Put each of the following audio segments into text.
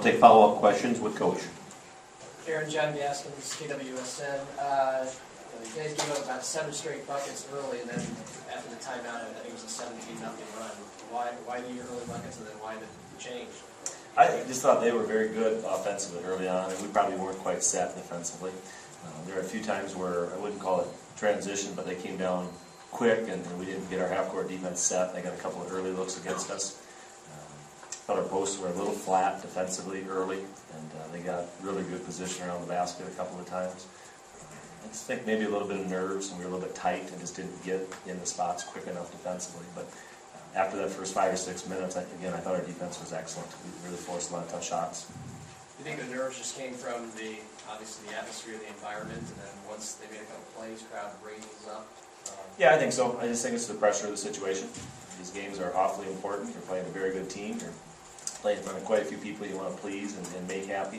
we'll take follow-up questions with Coach. Aaron, John Gaskins, KWSN. You guys gave up about 7 straight buckets early, and then after the timeout, I think it was a 17-0 run. Why do your early buckets, and then why the change? I just thought they were very good offensively early on, and we probably weren't quite set defensively. There were a few times where I wouldn't call it transition, but they came down quick, and we didn't get our half-court defense set. They got a couple of early looks against us. Thought our posts were a little flat defensively early, and they got really good position around the basket a couple of times. I just think maybe a little bit of nerves, and we were a little bit tight and just didn't get in the spots quick enough defensively. But after that first 5 or 6 minutes, I thought our defense was excellent. We really forced a lot of tough shots. Do you think the nerves just came from obviously the atmosphere of the environment, and then once they made a couple plays, crowd raises up? Yeah, I think so. I just think it's the pressure of the situation. These games are awfully important. You're playing a very good team. You're playing in front of quite a few people you want to please and make happy.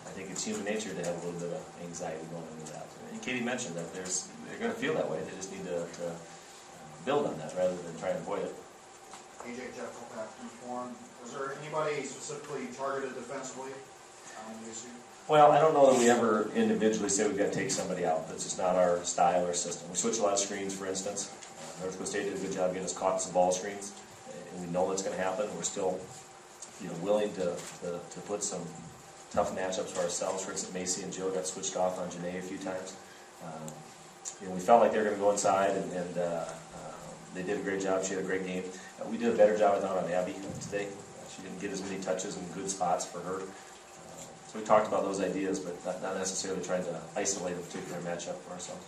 I think it's human nature to have a little bit of anxiety going into that. And Katie mentioned that they're going to feel that way. They just need to build on that rather than try and avoid it. AJ Jeff Kopak from Forum. Was there anybody specifically targeted defensively on the issue? Well, I don't know that we ever individually say we've got to take somebody out. That's just not our style or system. We switch a lot of screens, for instance. North Dakota State did a good job getting us caught some ball screens, and we know that's going to happen. We're still, willing to put some tough matchups for ourselves. For instance, Macy and Jill got switched off on Janae a few times. We felt like they were going to go inside, and they did a great job. She had a great game. We did a better job, I thought, on Abby today. She didn't get as many touches and good spots for her. So we talked about those ideas, but not necessarily trying to isolate a particular matchup for ourselves.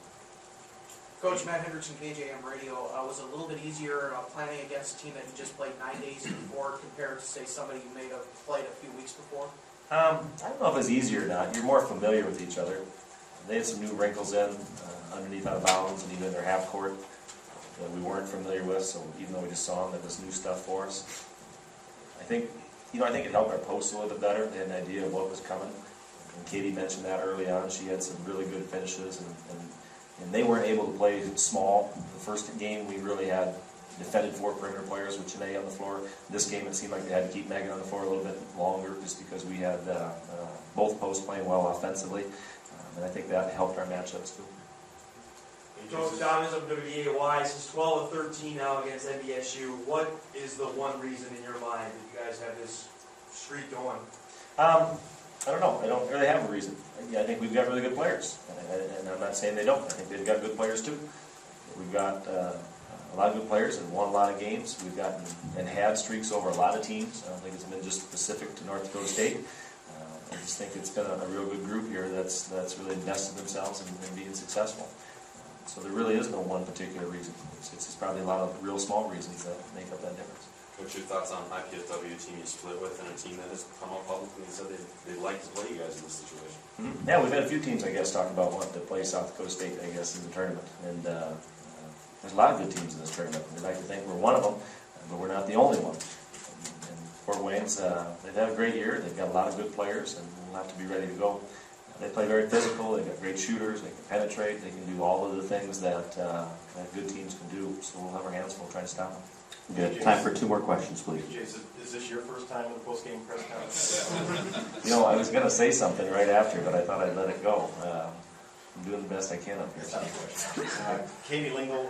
Coach Matt Hendrickson, KJM Radio, was it a little bit easier planning against a team that you just played 9 days before compared to, say, somebody you may have played a few weeks before? I don't know if it's easier or not. You're more familiar with each other. They had some new wrinkles in underneath out of bounds and even in their half court that we weren't familiar with. So even though we just saw them, that was new stuff for us. I think it helped our posts a little bit better. They had an idea of what was coming. And Katie mentioned that early on. She had some really good finishes, and they weren't able to play small. The first game we really had defended 4 perimeter players with Janae on the floor. This game it seemed like they had to keep Megan on the floor a little bit longer just because we had both posts playing well offensively. And I think that helped our matchups too. Coach Dobbins of WDAY, since 12 of 13 now against SDSU, what is the one reason in your mind that you guys have this streak going? I don't know. I don't really have a reason. I think we've got really good players, and I'm not saying they don't. I think they've got good players too. We've got a lot of good players and won a lot of games. We've gotten and had streaks over a lot of teams. I don't think it's been just specific to North Dakota State. I just think it's been a real good group here that's really invested themselves in being successful. So there really is no one particular reason. It's just probably a lot of real small reasons that make up that difference. What's your thoughts on IPSW team you split with and a team that has come out publicly and said they'd like to play you guys in this situation? Mm-hmm. Yeah, we've had a few teams, I guess, talking about wanting to play South Dakota State, I guess, in the tournament. And there's a lot of good teams in this tournament. We'd like to think we're one of them, but we're not the only one. And Fort Wayne's, they've had a great year. They've got a lot of good players, and we'll have to be ready to go. They play very physical. They've got great shooters. They can penetrate. They can do all of the things that good teams can do. So we'll have our hands full trying to stop them. We have time for 2 more questions, please. Is this your first time in the post-game press conference? I was going to say something right after, but I thought I'd let it go. I'm doing the best I can up here. Katie Lingle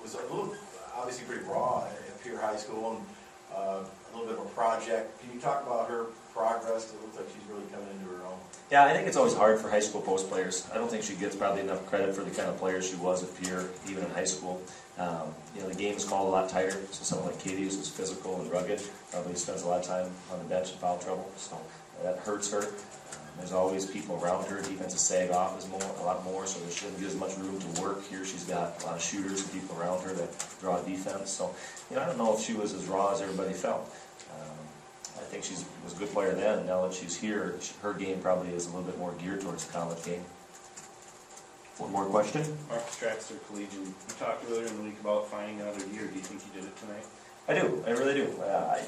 was a little, obviously pretty raw at Pierre High School, and a little bit of a project. Can you talk about her progress? It looks like she's really coming into her own. Yeah, I think it's always hard for high school post players. I don't think she gets probably enough credit for the kind of player she was at Pierre, even in high school. The game is called a lot tighter, so someone like Katie, who's physical and rugged, probably spends a lot of time on the bench in foul trouble, so that hurts her. There's always people around her. Defensive sag off is a lot more, so she doesn't get as much room to work. Here she's got a lot of shooters and people around her that draw defense. So, I don't know if she was as raw as everybody felt. I think she was a good player then, and now that she's here, her game probably is a little bit more geared towards the college game. One more question? Mark Straxter, Collegian. You talked earlier in the week about finding another gear. Do you think you did it tonight? I do. I really do.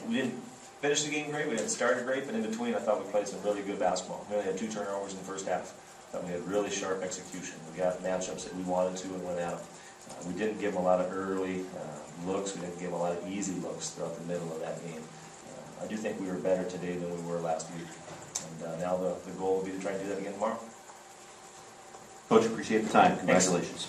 We didn't finish the game great. We didn't start it great, but in between I thought we played some really good basketball. We only had 2 turnovers in the first half. I thought we had really sharp execution. We got matchups that we wanted to and went at them. We didn't give them a lot of early looks. We didn't give them a lot of easy looks throughout the middle of that game. I do think think we were better today than we were last week. And now the goal will be to try and do that again tomorrow. Coach, appreciate the time. Congratulations.